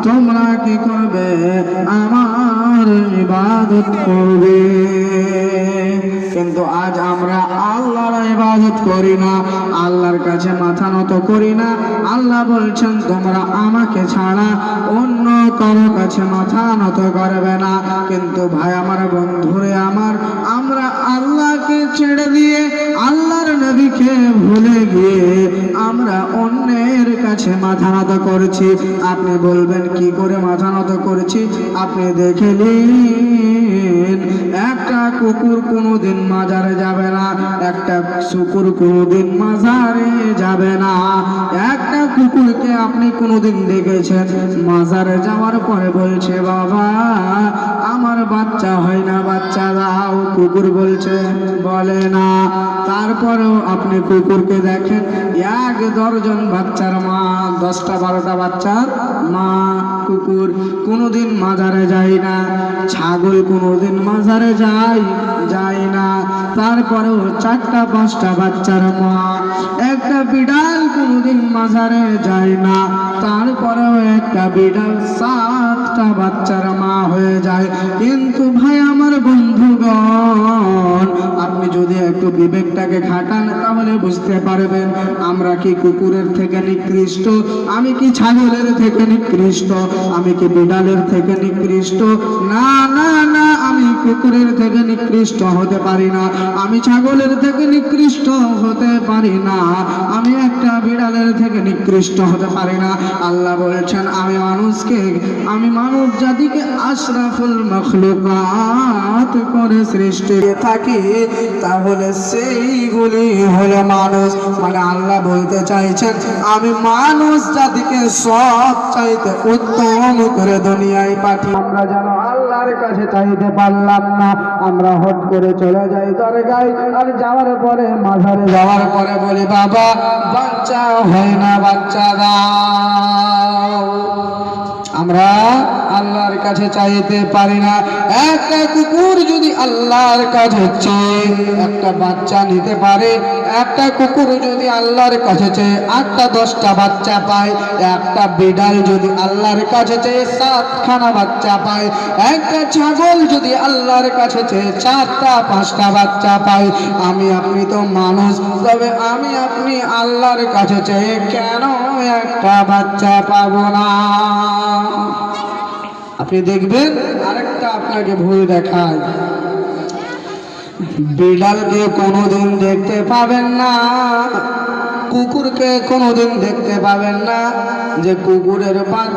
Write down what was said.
তোমরা কি করবে? আমার ইবাদত করবে। কিন্তু আজ আমরা আল্লাহর ইবাদত করি না, আল্লাহর কাছে মাথা নত করি না। আল্লাহ বলছেন তোমরা আমাকে ছাড়া অন্য কারো কাছে মাথা নত করবে না। কিন্তু ভাই আমার, বন্ধুরে আমার, আমরা আল্লাহকে ছেড়ে দিয়ে আল্লাহর নবীকে ভুলে গিয়ে আমরা অন্যের কাছে মাথা নত করছি। আপনি বলবেন কি করে মাথা নত করছি? আপনি দেখে নিন, একটা কুকুর কোনোদিন মাজারে যাবে না, একটা শুকুর কোনোদিন মাজারে যাবে না। একটা কুকুরকে আপনি কোনোদিন দেখেছেন মাজারে যাওয়ার পরে বলছে বাবা আমার বাচ্চা হয় না, বাচ্চা দাও? কুকুর বলছে? বলে না। তারপরেও আপনি কুকুরকে দেখেন এক দর্জন বাচ্চার মা, 10টা 12টা বাচ্চার মা কুকুর কোনোদিন মাজারে যায় না। ছাগল কোনোদিন মাজারে যায় না। তারপরেও 4টা 5টা বাচ্চার মা। একটা বিড়াল কোনোদিন মাজারে যায় না, তারপরেও একটা বিড়াল 7টা বাচ্চার মা হয়ে যায়। কিন্তু ভাই আমার, বন্ধুগণ, আপনি যদি একটু বিবেকটাকে খাটান তাহলে বুঝতে পারবেন আমরা কি কুকুরের থেকে নিকৃষ্ট? আমি কি ছাগলের থেকে নিকৃষ্ট? আমি কি বিড়ালের থেকে নিকৃষ্ট? না না না, আমি কুকুরের থেকে নিকৃষ্ট হতে পারি না, আমি ছাগলের থেকে নিকৃষ্ট হতে পারি না, আমি একটা বিড়ালের থেকে নিকৃষ্ট হতে পারি না। আল্লাহ বলেছেন আমি মানব জাতিকে আশরাফুল মাখলুকাত করে সৃষ্টি থাকি, তাহলে সেইগুলি হলো মানুষ। মানে আল্লাহ বলতে চাইছেন আমি মানুষ জাতিকে সব চাইতে উত্তম করে দুনিয়ায় পাঠিয়ে আমরা যেন আল্লাহর কাছে চাইতে পারলাম না। আমরা হট করে চলে যাই দরগায়, আর যাওয়ার পরে মাজারে যাওয়ার পরে বলি বাবা বাচ্চা হয় না, বাচ্চা দাও। আমরা আল্লাহর কাছে চাইতে পারি না। একটা কুকুর যদি আল্লাহর কাছে চেয়ে একটা বাচ্চা নিতে পারে, একটা কুকুর যদি আল্লাহর কাছে চেয়ে 8টা 10টা বাচ্চা পায়, একটা বিড়াল যদি আল্লাহর কাছে চেয়ে 7খানা বাচ্চা পায়, একটা ছাগল যদি আল্লাহর কাছে চেয়ে 4টা 5টা বাচ্চা পায়, আমি আপনি তো মানুষ, তবে আমি আপনি আল্লাহর কাছে চেয়ে কেন একটা বাচ্চা পাবো না? আপনি দেখবেন আরেকটা আপনাকে ভুল দেখায়, বিড়ালকে কোনোদিন দেখতে পাবেন না, কুকুরকে কোনোদিন দেখতে পাবেন না যে কুকুরের বাচ্চা